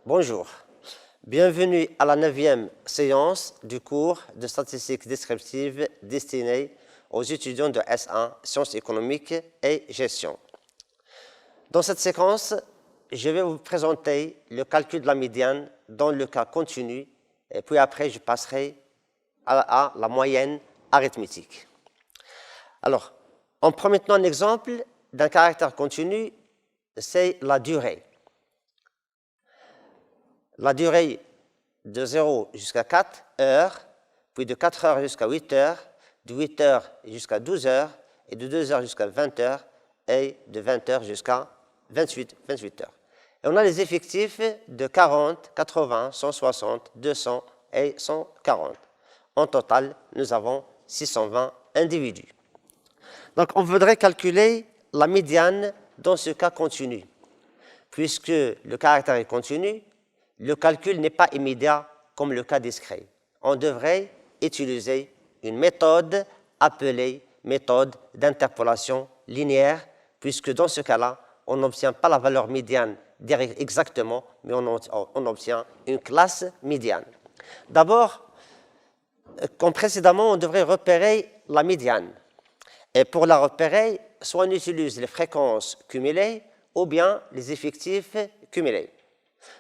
Bonjour, bienvenue à la 9e séance du cours de statistique descriptive destiné aux étudiants de S1, sciences économiques et gestion. Dans cette séquence, je vais vous présenter le calcul de la médiane dans le cas continu, et puis après je passerai à la moyenne arithmétique. Alors, en prenant un exemple d'un caractère continu, c'est la durée. La durée de 0 jusqu'à 4 heures, puis de 4 heures jusqu'à 8 heures, de 8 heures jusqu'à 12 heures, et de 2 heures jusqu'à 20 heures, et de 20 heures jusqu'à 28 heures. Et on a les effectifs de 40, 80, 160, 200 et 140. En total, nous avons 620 individus. Donc, on voudrait calculer la médiane dans ce cas continu. Puisque le caractère est continu, le calcul n'est pas immédiat comme le cas discret. On devrait utiliser une méthode appelée méthode d'interpolation linéaire, puisque dans ce cas-là, on n'obtient pas la valeur médiane exactement, mais on obtient une classe médiane. D'abord, comme précédemment, on devrait repérer la médiane. Et pour la repérer, soit on utilise les fréquences cumulées ou bien les effectifs cumulés.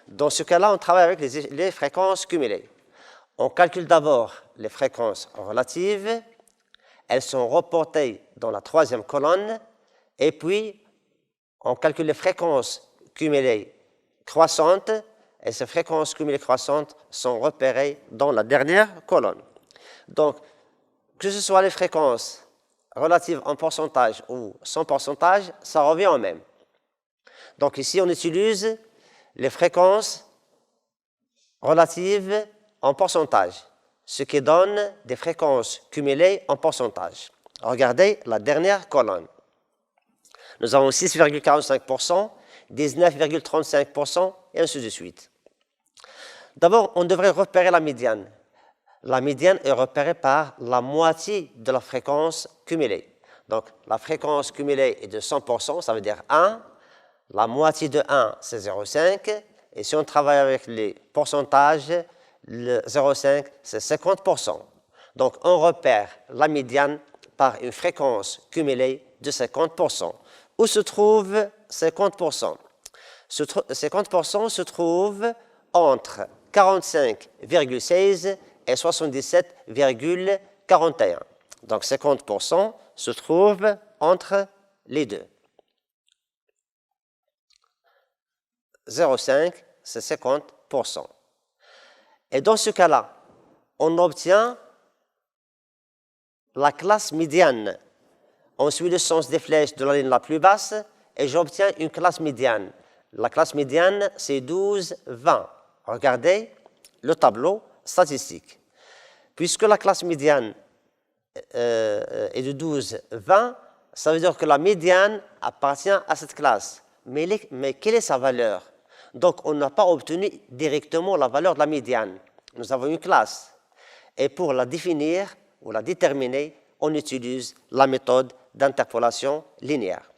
Dans ce cas-là, on travaille avec les fréquences cumulées. On calcule d'abord les fréquences relatives. Elles sont reportées dans la troisième colonne. Et puis, on calcule les fréquences cumulées croissantes. Et ces fréquences cumulées croissantes sont repérées dans la dernière colonne. Donc, que ce soit les fréquences relatives en pourcentage ou sans pourcentage, ça revient au même. Donc ici, on utilise les fréquences relatives en pourcentage, ce qui donne des fréquences cumulées en pourcentage. Regardez la dernière colonne. Nous avons 6,45%, 19,35% et ainsi de suite. D'abord, on devrait repérer la médiane. La médiane est repérée par la moitié de la fréquence cumulée. Donc, la fréquence cumulée est de 100%, ça veut dire 1. La moitié de 1, c'est 0,5. Et si on travaille avec les pourcentages, le 0,5, c'est 50%. Donc, on repère la médiane par une fréquence cumulée de 50%. Où se trouve 50%? 50% se trouve entre 45,16 et 77,41. Donc, 50% se trouve entre les deux. 0,5, c'est 50%. Et dans ce cas-là, on obtient la classe médiane. On suit le sens des flèches de la ligne la plus basse et j'obtiens une classe médiane. La classe médiane, c'est 12, 20. Regardez le tableau statistique. Puisque la classe médiane est de 12, 20, ça veut dire que la médiane appartient à cette classe. Mais quelle est sa valeur? Donc, on n'a pas obtenu directement la valeur de la médiane. Nous avons une classe. Et pour la définir ou la déterminer, on utilise la méthode d'interpolation linéaire.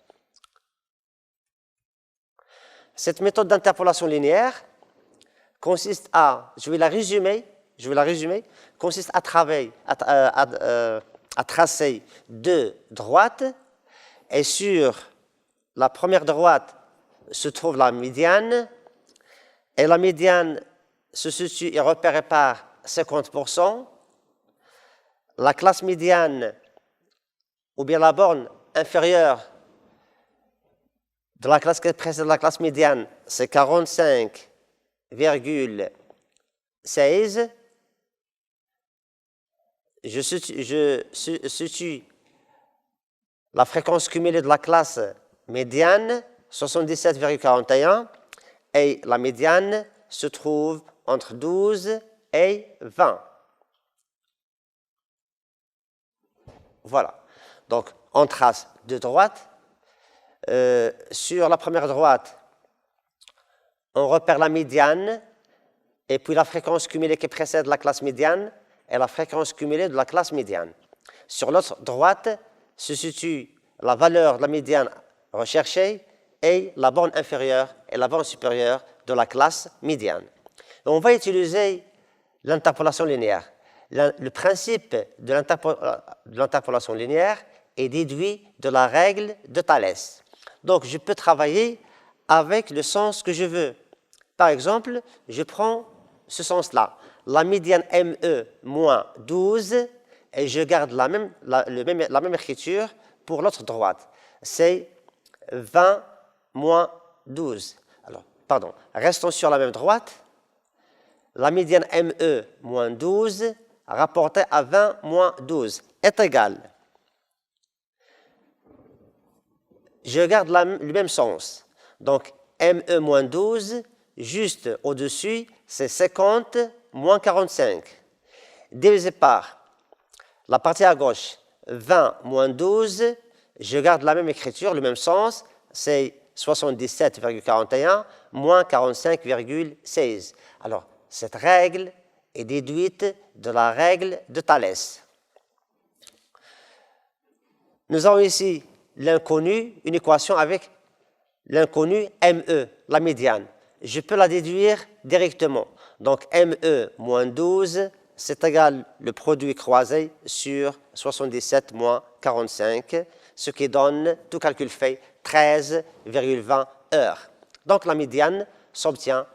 Cette méthode d'interpolation linéaire consiste à, je vais la résumer, consiste à tracer deux droites et sur la première droite se trouve la médiane et la médiane se situe et repérée par 50%. La classe médiane ou bien la borne inférieure de la classe qui précède la classe médiane, c'est 45,16. Je situe la fréquence cumulée de la classe médiane, 77,41, et la médiane se trouve entre 12 et 20. Voilà. Donc, on trace deux droites. Sur la première droite, on repère la médiane et puis la fréquence cumulée qui précède la classe médiane et la fréquence cumulée de la classe médiane. Sur l'autre droite se situe la valeur de la médiane recherchée est la borne inférieure et la borne supérieure de la classe médiane. Et on va utiliser l'interpolation linéaire. Le principe de l'interpolation linéaire est déduit de la règle de Thalès. Donc, je peux travailler avec le sens que je veux. Par exemple, je prends ce sens-là, la médiane ME moins 12, et je garde la même écriture pour l'autre droite. C'est 20 moins 12. Alors, pardon, restons sur la même droite. La médiane ME moins 12 rapportée à 20 moins 12 est égale. Je garde le même sens. Donc, ME moins 12, juste au-dessus, c'est 50 moins 45. Divisé par la partie à gauche, 20 moins 12, je garde la même écriture, le même sens, c'est 77,41 moins 45,16. Alors, cette règle est déduite de la règle de Thalès. Nous avons ici l'inconnu, une équation avec l'inconnu ME, la médiane. Je peux la déduire directement. Donc, ME moins 12, c'est égal le produit croisé sur 77 moins 45, ce qui donne, tout calcul fait, 13,20 heures. Donc, la médiane s'obtient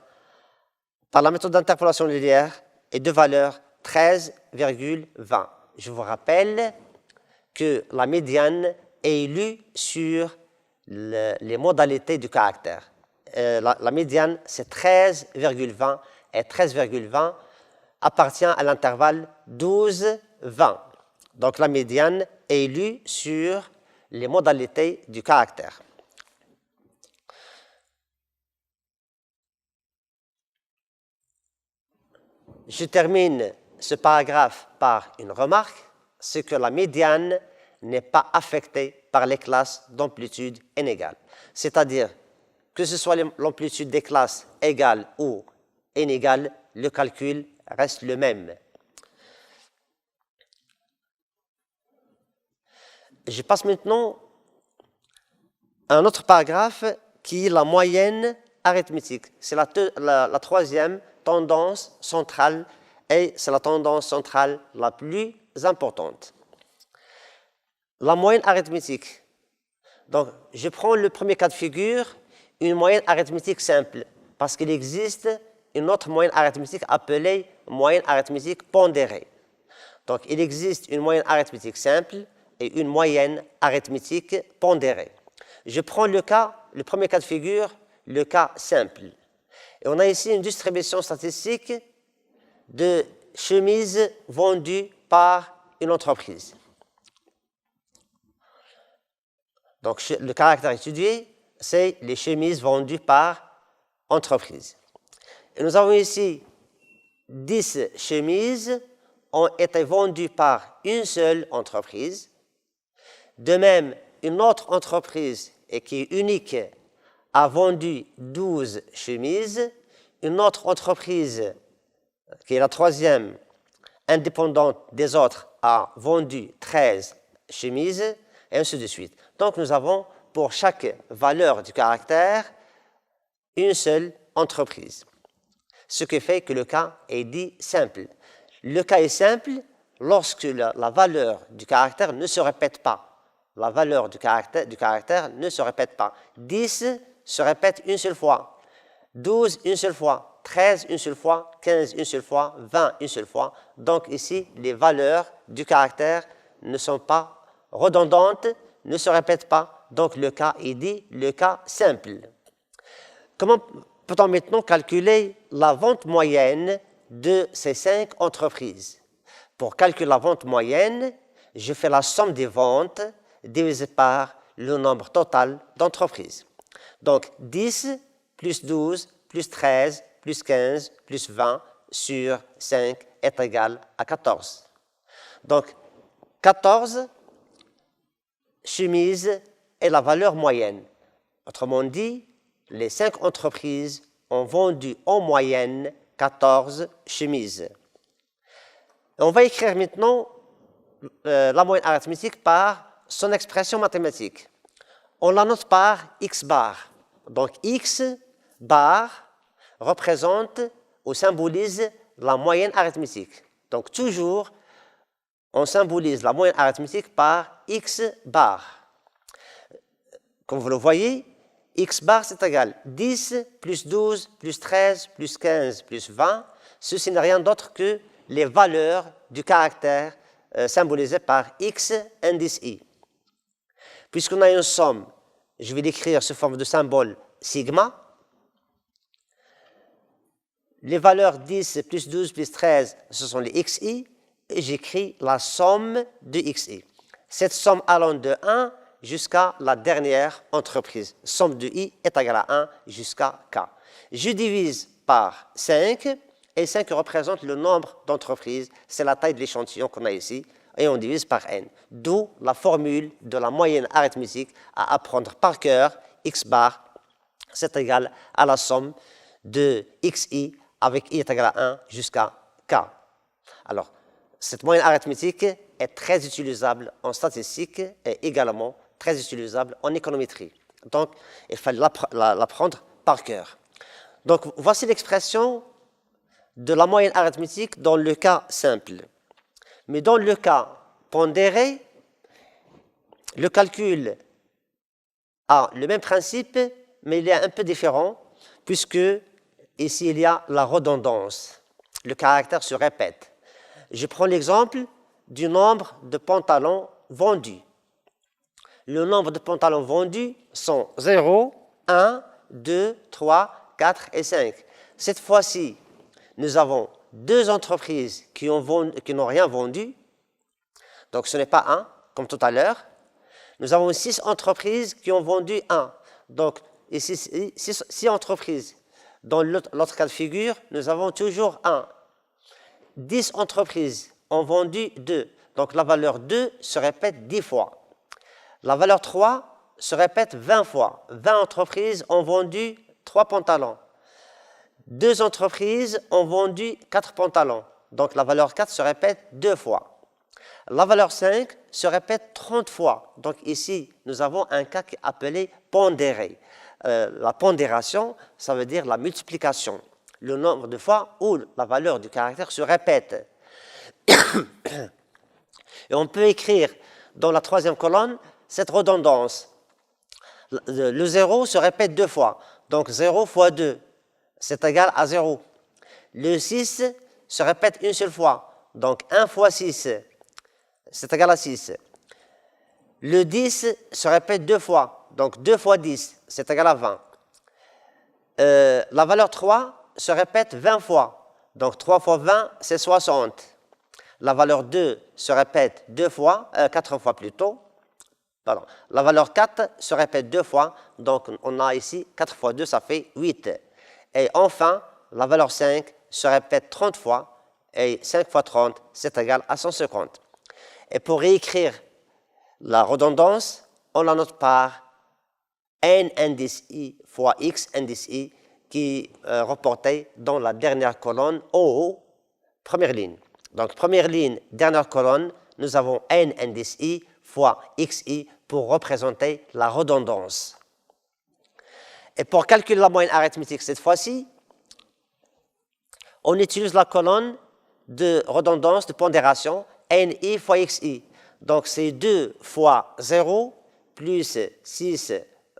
par la méthode d'interpolation linéaire et de valeur 13,20. Je vous rappelle que la médiane est lue sur les modalités du caractère. La médiane, c'est 13,20 et 13,20 appartient à l'intervalle 12-20. Donc la médiane est lue sur les modalités du caractère. Je termine ce paragraphe par une remarque, c'est que la médiane n'est pas affectée par les classes d'amplitude inégale. C'est-à-dire que ce soit l'amplitude des classes égale ou inégale, le calcul reste le même. Je passe maintenant à un autre paragraphe qui est la moyenne arithmétique. C'est la troisième tendance centrale et c'est la tendance centrale la plus importante. La moyenne arithmétique. Donc, je prends le premier cas de figure, une moyenne arithmétique simple, parce qu'il existe une autre moyenne arithmétique appelée moyenne arithmétique pondérée. Donc, il existe une moyenne arithmétique simple et une moyenne arithmétique pondérée. Je prends le premier cas de figure, le cas simple. Et on a ici une distribution statistique de chemises vendues par une entreprise. Donc, le caractère étudié, c'est les chemises vendues par entreprise. Et nous avons ici 10 chemises ont été vendues par une seule entreprise. De même, une autre entreprise, et qui est unique, a vendu 12 chemises. Une autre entreprise, qui est la troisième, indépendante des autres, a vendu 13 chemises, et ainsi de suite. Donc, nous avons pour chaque valeur du caractère une seule entreprise. Ce qui fait que le cas est dit simple. Le cas est simple lorsque la valeur du caractère ne se répète pas. La valeur du caractère ne se répète pas. 10 se répète une seule fois, 12 une seule fois, 13 une seule fois, 15 une seule fois, 20 une seule fois. Donc ici, les valeurs du caractère ne sont pas redondantes, ne se répètent pas. Donc le cas est dit le cas simple. Comment peut-on maintenant calculer la vente moyenne de ces 5 entreprises? Pour calculer la vente moyenne, je fais la somme des ventes divisée par le nombre total d'entreprises. Donc 10 plus 12 plus 13 plus 15 plus 20 sur 5 est égal à 14. Donc 14 chemises est la valeur moyenne. Autrement dit, les 5 entreprises ont vendu en moyenne 14 chemises. Et on va écrire maintenant la moyenne arithmétique par son expression mathématique. on la note par x bar. Donc x bar représente ou symbolise la moyenne arithmétique. Donc toujours, on symbolise la moyenne arithmétique par x bar. Comme vous le voyez, x bar c'est égal 10 plus 12 plus 13 plus 15 plus 20. Ceci n'est rien d'autre que les valeurs du caractère symbolisé par x indice i. Puisqu'on a une somme, je vais l'écrire sous forme de symbole sigma. Les valeurs 10 plus 12 plus 13, ce sont les xi, et j'écris la somme de xi. Cette somme allant de 1 jusqu'à la dernière entreprise. Somme de i est égale à 1 jusqu'à k. Je divise par 5, et 5 représente le nombre d'entreprises, c'est la taille de l'échantillon qu'on a ici, et on divise par n. D'où la formule de la moyenne arithmétique à apprendre par cœur, x bar, c'est égal à la somme de xi avec i est égal à 1 jusqu'à k. Alors, cette moyenne arithmétique est très utilisable en statistique et également très utilisable en économétrie. Donc, il fallait l'apprendre par cœur. Donc, voici l'expression de la moyenne arithmétique dans le cas simple. Mais dans le cas pondéré, le calcul a le même principe, mais il est un peu différent, puisque ici il y a la redondance. Le caractère se répète. Je prends l'exemple du nombre de pantalons vendus. Le nombre de pantalons vendus sont 0, 1, 2, 3, 4 et 5. Cette fois-ci, nous avons deux entreprises qui n'ont rien vendu. Donc ce n'est pas 1, comme tout à l'heure. Nous avons 6 entreprises qui ont vendu 1. Donc ici, 6 entreprises. Dans l'autre cas de figure, nous avons toujours 1. 10 entreprises ont vendu 2. Donc la valeur 2 se répète 10 fois. La valeur 3 se répète 20 fois. 20 entreprises ont vendu 3 pantalons. 2 entreprises ont vendu 4 pantalons. Donc la valeur 4 se répète 2 fois. La valeur 5 se répète 30 fois. Donc ici, nous avons un cas qui est appelé pondéré. La pondération, ça veut dire la multiplication. Le nombre de fois où la valeur du caractère se répète. Et on peut écrire dans la troisième colonne cette redondance. Le 0 se répète 2 fois. Donc 0 fois 2, c'est égal à 0. Le 6 se répète une seule fois. Donc 1 fois 6, c'est égal à 6. Le 10 se répète 2 fois. Donc 2 fois 10, c'est égal à 20. La valeur 3 se répète 20 fois. Donc 3 fois 20, c'est 60. La valeur 2 se répète 4 fois plutôt. Pardon. La valeur 4 se répète 2 fois. Donc on a ici 4 fois 2, ça fait 8. Et enfin, la valeur 5 se répète 30 fois. Et 5 fois 30, c'est égal à 150. Et pour réécrire la redondance, on la note par n indice i fois x indice i qui est reporté dans la dernière colonne en haut, première ligne. Donc, première ligne, dernière colonne, nous avons n indice i fois xi pour représenter la redondance. Et pour calculer la moyenne arithmétique cette fois-ci, on utilise la colonne de redondance, de pondération, ni fois xi. Donc, c'est 2 fois 0 plus 6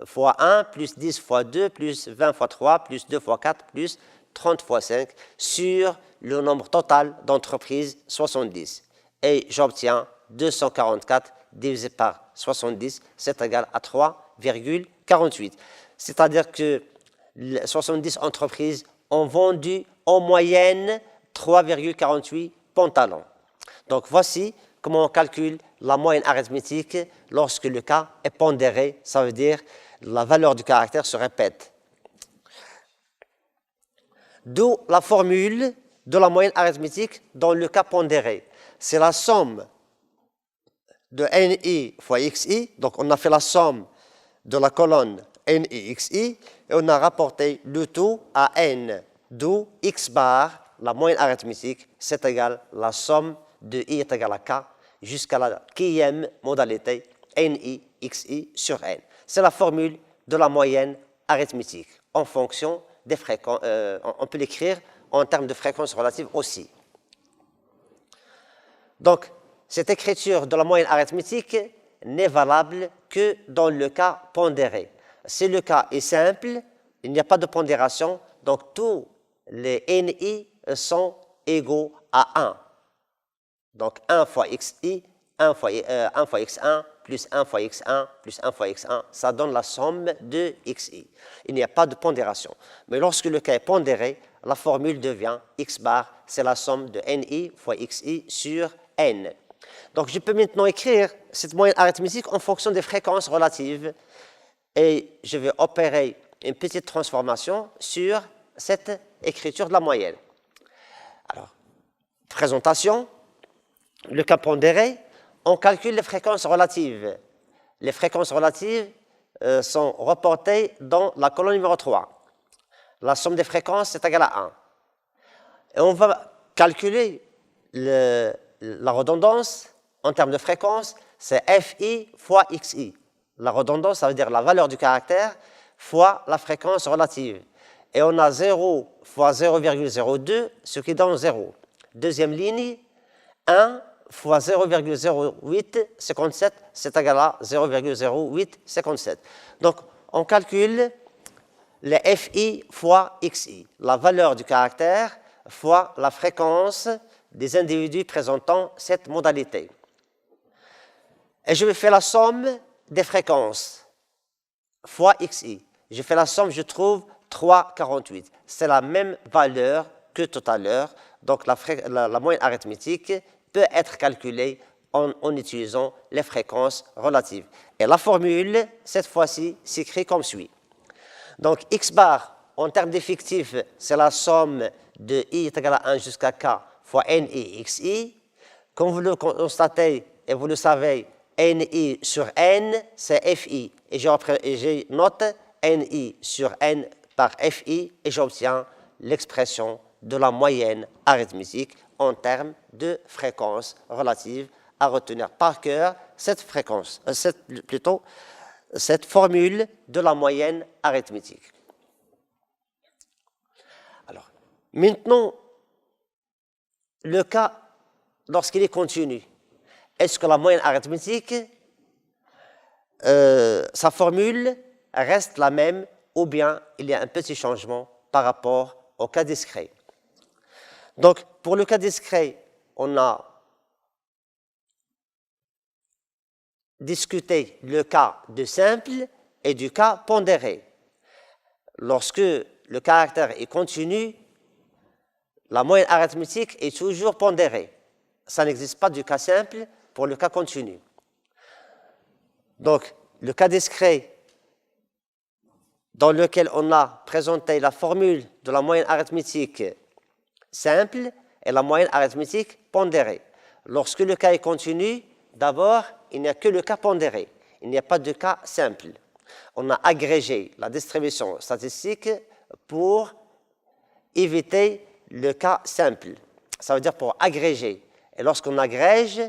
fois 1 plus 10 fois 2 plus 20 fois 3 plus 2 fois 4 plus 30 fois 5 sur le nombre total d'entreprises 70. Et j'obtiens 244 divisé par 70, c'est égal à 3,48. C'est-à-dire que 70 entreprises ont vendu en moyenne 3,48 pantalons. Donc voici comment on calcule la moyenne arithmétique lorsque le cas est pondéré, ça veut dire la valeur du caractère se répète. D'où la formule de la moyenne arithmétique dans le cas pondéré. C'est la somme de ni fois xi, donc on a fait la somme de la colonne ni xi, et on a rapporté le tout à n, d'où x bar, la moyenne arithmétique, c'est égal à la somme de i est égal à k jusqu'à la quatrième modalité ni xi sur n. c'est la formule de la moyenne arithmétique en fonction des fréquences. On peut l'écrire en termes de fréquence relative aussi. Donc, cette écriture de la moyenne arithmétique n'est valable que dans le cas pondéré. Si le cas est simple, il n'y a pas de pondération, donc tous les NI sont égaux à 1. Donc 1 fois XI, 1 fois X1, plus 1 fois X1, plus 1 fois X1, ça donne la somme de XI. Il n'y a pas de pondération. Mais lorsque le cas est pondéré, la formule devient X bar, c'est la somme de NI fois XI sur N. Donc je peux maintenant écrire cette moyenne arithmétique en fonction des fréquences relatives et je vais opérer une petite transformation sur cette écriture de la moyenne. Alors, présentation, le cas pondéré, on calcule les fréquences relatives. Les fréquences relatives sont reportées dans la colonne numéro 3. La somme des fréquences est égale à 1. Et on va calculer la redondance en termes de fréquence, c'est FI fois XI. La redondance, ça veut dire la valeur du caractère fois la fréquence relative. Et on a 0 fois 0,02, ce qui donne 0. Deuxième ligne, 1 fois 0,0857, c'est égal à 0,0857. Donc, on calcule les FI fois XI, la valeur du caractère fois la fréquence des individus présentant cette modalité. Et je vais faire la somme des fréquences fois XI. Je fais la somme, je trouve 3,48. C'est la même valeur que tout à l'heure. Donc la moyenne arithmétique peut être calculée en utilisant les fréquences relatives. Et la formule, cette fois-ci, s'écrit comme suit. Donc X bar, en termes d'effectifs, c'est la somme de I est égal à 1 jusqu'à K fois NI XI. Comme vous le constatez et vous le savez, NI sur N, c'est FI. Et je note NI sur N par FI et j'obtiens l'expression de la moyenne arithmétique en termes de fréquence relative à retenir par cœur cette fréquence, cette formule de la moyenne arithmétique. Alors, maintenant, le cas lorsqu'il est continu. Est-ce que la moyenne arithmétique, sa formule reste la même ou bien il y a un petit changement par rapport au cas discret? Donc, pour le cas discret, on a discuté le cas de simple et du cas pondéré. Lorsque le caractère est continu, la moyenne arithmétique est toujours pondérée. Ça n'existe pas du cas simple pour le cas continu. Donc, le cas discret dans lequel on a présenté la formule de la moyenne arithmétique simple et la moyenne arithmétique pondérée. Lorsque le cas est continu, d'abord, il n'y a que le cas pondéré. Il n'y a pas de cas simple. On a agrégé la distribution statistique pour éviter le cas simple. Ça veut dire pour agréger. Et lorsqu'on agrège,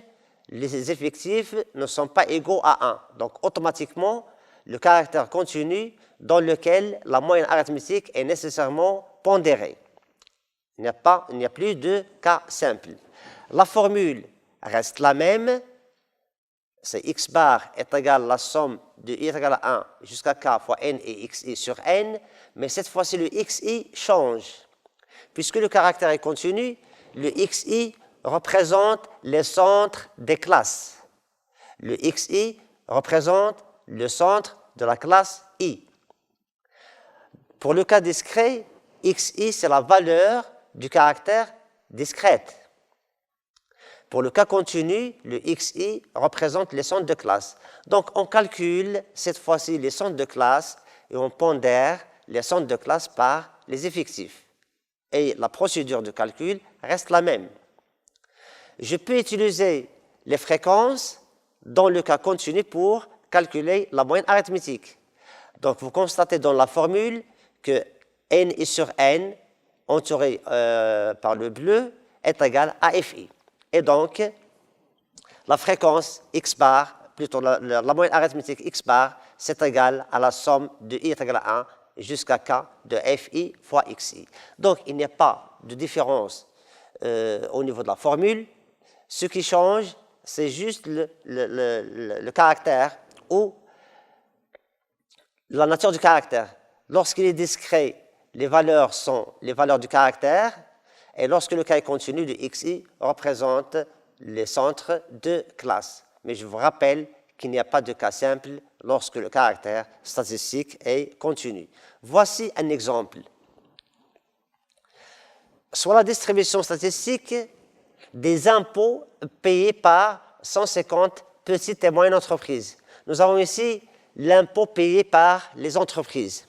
les effectifs ne sont pas égaux à 1. Donc, automatiquement, le caractère continu dans lequel la moyenne arithmétique est nécessairement pondérée. Il n'y a plus de cas simple. La formule reste la même. C'est X bar est égal à la somme de I est égal à 1 jusqu'à K fois N et XI sur N. Mais cette fois-ci, le XI change. Puisque le caractère est continu, le XI représente les centres des classes. Le XI représente le centre de la classe I. Pour le cas discret, XI, c'est la valeur du caractère discrète. Pour le cas continu, le XI représente les centres de classe. Donc, on calcule cette fois-ci les centres de classe et on pondère les centres de classe par les effectifs. Et la procédure de calcul reste la même. Je peux utiliser les fréquences dans le cas continu pour calculer la moyenne arithmétique. Donc, vous constatez dans la formule que N sur N, entouré par le bleu, est égal à FI. Et donc, la fréquence X bar, plutôt la moyenne arithmétique X bar, c'est égal à la somme de i est égal à 1 jusqu'à k de fi fois xi. Donc, il n'y a pas de différence au niveau de la formule. Ce qui change, c'est juste le caractère ou la nature du caractère. Lorsqu'il est discret, les valeurs sont les valeurs du caractère, et lorsque le cas est continu, le xi représente les centres de classe. Mais je vous rappelle qu'il n'y a pas de cas simple lorsque le caractère statistique est continu. Voici un exemple. Sur la distribution statistique des impôts payés par 150 petites et moyennes entreprises. Nous avons ici l'impôt payé par les entreprises.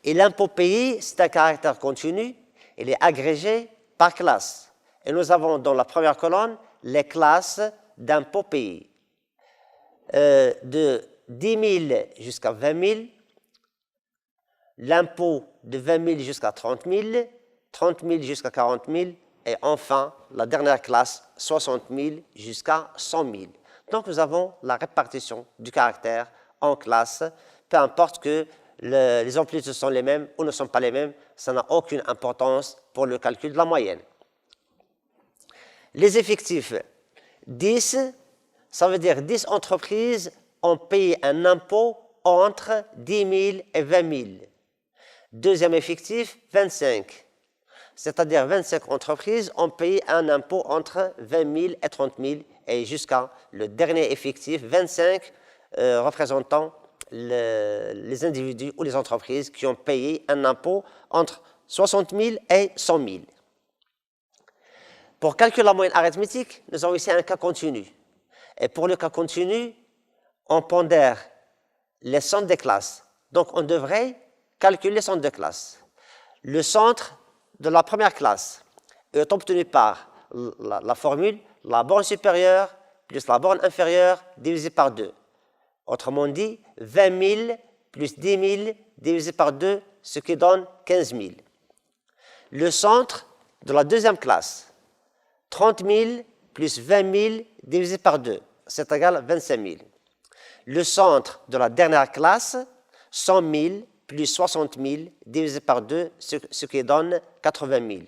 Et l'impôt payé, c'est un caractère continu, il est agrégé par classe. Et nous avons dans la première colonne les classes d'impôts payés. De 10 000 jusqu'à 20 000, l'impôt de 20 000 jusqu'à 30 000, 30 000 jusqu'à 40 000, et enfin, la dernière classe, 60 000 jusqu'à 100 000. Donc, nous avons la répartition du caractère en classes, peu importe que les amplitudes sont les mêmes ou ne sont pas les mêmes, ça n'a aucune importance pour le calcul de la moyenne. Les effectifs, 10, ça veut dire 10 entreprises ont payé un impôt entre 10 000 et 20 000. Deuxième effectif, 25. C'est-à-dire 25 entreprises ont payé un impôt entre 20 000 et 30 000 et jusqu'à le dernier effectif, 25 représentant les individus ou les entreprises qui ont payé un impôt entre 60 000 et 100 000. Pour calculer la moyenne arithmétique, nous avons ici un cas continu. Et pour le cas continu, on pondère les centres des classes. Donc, on devrait calculer les centres de classe. Le centre de la première classe est obtenu par la formule la borne supérieure plus la borne inférieure divisé par 2. Autrement dit, 20 000 plus 10 000 divisé par 2, ce qui donne 15 000. Le centre de la deuxième classe, 30 000 plus 20 000 divisé par 2, c'est égal à 25 000. Le centre de la dernière classe, 100 000 plus 60 000 divisé par 2, ce qui donne 80 000.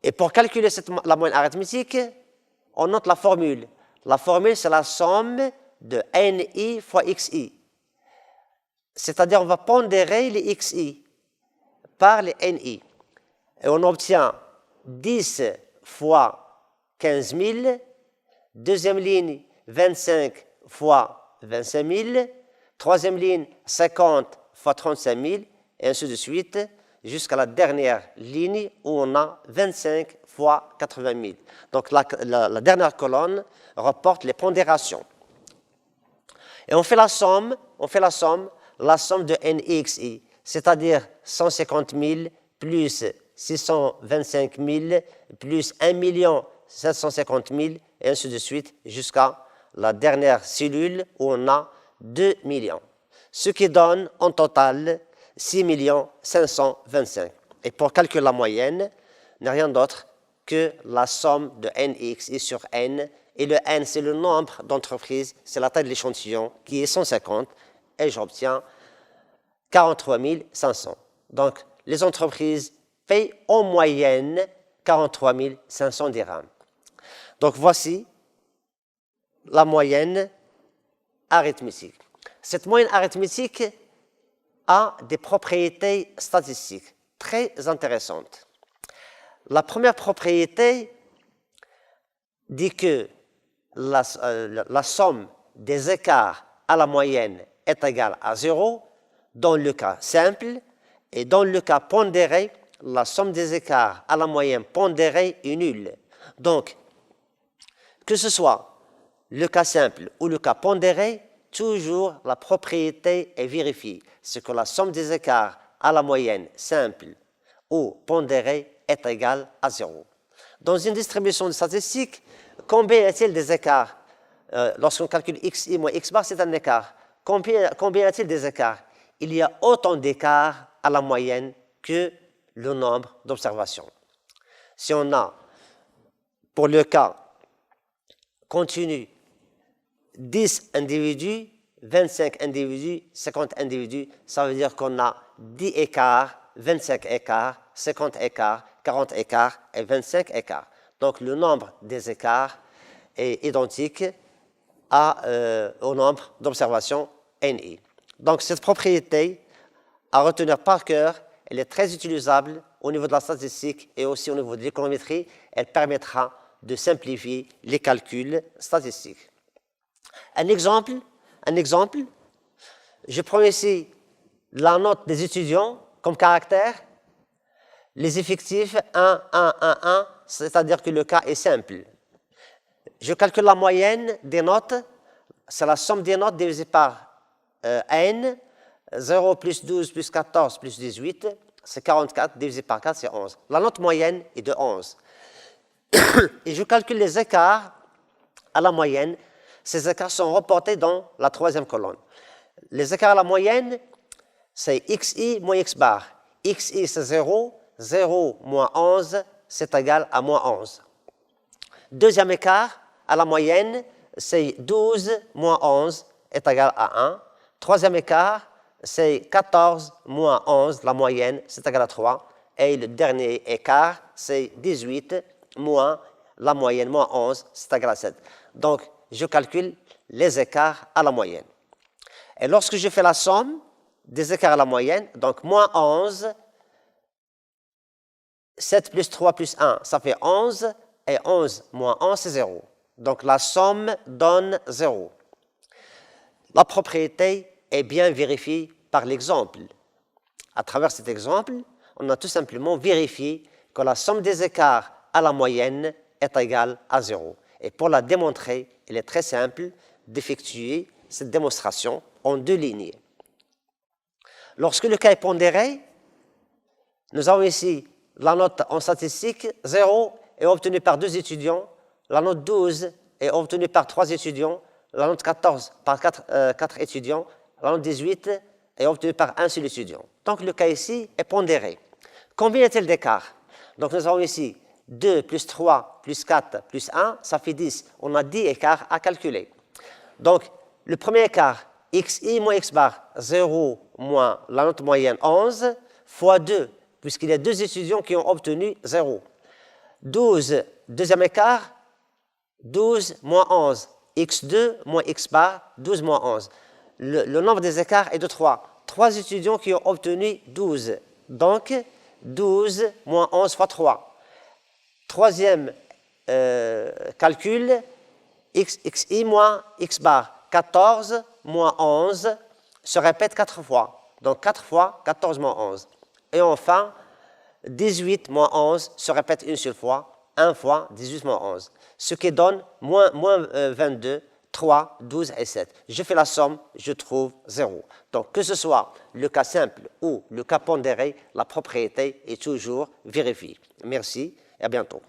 Et pour calculer la moyenne arithmétique, on note la formule. La formule, c'est la somme de NI fois XI. C'est-à-dire, on va pondérer les XI par les NI. Et on obtient 10 fois 15 000. Deuxième ligne, 25 fois 25 000. Troisième ligne, 50 fois 35 000. Et ainsi de suite, jusqu'à la dernière ligne où on a 25 fois 80 000. Donc, la dernière colonne rapporte les pondérations. Et on fait la somme de NIXI, c'est-à-dire 150 000 plus 625 000 plus 1 750 000 et ainsi de suite jusqu'à la dernière cellule où on a 2 millions. Ce qui donne en total 6 525. Et pour calculer la moyenne, n'est rien d'autre que la somme de NXI sur N. Et le N, c'est le nombre d'entreprises, c'est la taille de l'échantillon qui est 150. Et j'obtiens 43 500. Donc, les entreprises payent en moyenne 43 500 dirhams. Donc, voici la moyenne arithmétique. Cette moyenne arithmétique a des propriétés statistiques très intéressantes. La première propriété dit que la somme des écarts à la moyenne est égale à 0 dans le cas simple et dans le cas pondéré, la somme des écarts à la moyenne pondérée est nulle. Donc, que ce soit le cas simple ou le cas pondéré, toujours la propriété est vérifiée. C'est que la somme des écarts à la moyenne simple ou pondérée est égale à 0. Dans une distribution de statistiques, combien y a-t-il des écarts? Lorsqu'on calcule xi moins x bar, c'est un écart. Combien y a-t-il des écarts? Il y a autant d'écarts à la moyenne que le nombre d'observations. Si on a, pour le cas continu, 10 individus, 25 individus, 50 individus, ça veut dire qu'on a 10 écarts, 25 écarts, 50 écarts, 40 écarts et 25 écarts. Donc le nombre des écarts est identique au nombre d'observations NI. Donc cette propriété à retenir par cœur, elle est très utilisable au niveau de la statistique et aussi au niveau de l'économétrie. Elle permettra de simplifier les calculs statistiques. Un exemple, je prends ici la note des étudiants comme caractère, les effectifs 1, 1, 1, 1, c'est-à-dire que le cas est simple. Je calcule la moyenne des notes, c'est la somme des notes divisée par n, 0 plus 12 plus 14 plus 18, c'est 44, divisé par 4, c'est 11. La note moyenne est de 11. Et je calcule les écarts à la moyenne. Ces écarts sont reportés dans la troisième colonne. Les écarts à la moyenne, c'est xi moins x bar. Xi, c'est 0, 0 moins 11, c'est égal à moins 11. Deuxième écart à la moyenne, c'est 12 moins 11 est égal à 1. Troisième écart, c'est 14 moins 11, la moyenne, c'est égal à 3. Et le dernier écart, c'est 18 moins la moyenne, moins 11, c'est égal à 7. Donc, je calcule les écarts à la moyenne. Et lorsque je fais la somme des écarts à la moyenne, donc moins 11, 7 plus 3 plus 1, ça fait 11, et 11 moins 11, c'est 0. Donc, la somme donne 0. La propriété est bien vérifiée par l'exemple. À travers cet exemple, on a tout simplement vérifié que la somme des écarts à la moyenne est égale à 0. Et pour la démontrer, il est très simple d'effectuer cette démonstration en deux lignes. Lorsque le cas est pondéré, nous avons ici la note en statistique, 0 est obtenue par 2 étudiants, la note 12 est obtenue par 3 étudiants, la note 14 par 4 étudiants, la note 18 est obtenue par un seul étudiant. Donc le cas ici est pondéré. Combien y a-t-il d'écart? Donc nous avons ici 2 plus 3 plus 4 plus 1, ça fait 10. On a 10 écarts à calculer. Donc le premier écart, xi moins x bar, 0 moins la note moyenne 11, fois 2, puisqu'il y a 2 étudiants qui ont obtenu 0. 12, deuxième écart, 12 moins 11, x2 moins x bar, 12 moins 11. Le nombre des écarts est de 3. 3 étudiants qui ont obtenu 12. Donc, 12 moins 11 fois 3. Troisième calcul, xi moins x bar, 14 moins 11 se répète 4 fois. Donc, 4 fois 14 moins 11. Et enfin, 18 moins 11 se répète une seule fois, 1 fois 18 moins 11. Ce qui donne moins 22, 3, 12 et 7. Je fais la somme, je trouve 0. Donc, que ce soit le cas simple ou le cas pondéré, la propriété est toujours vérifiée. Merci et à bientôt.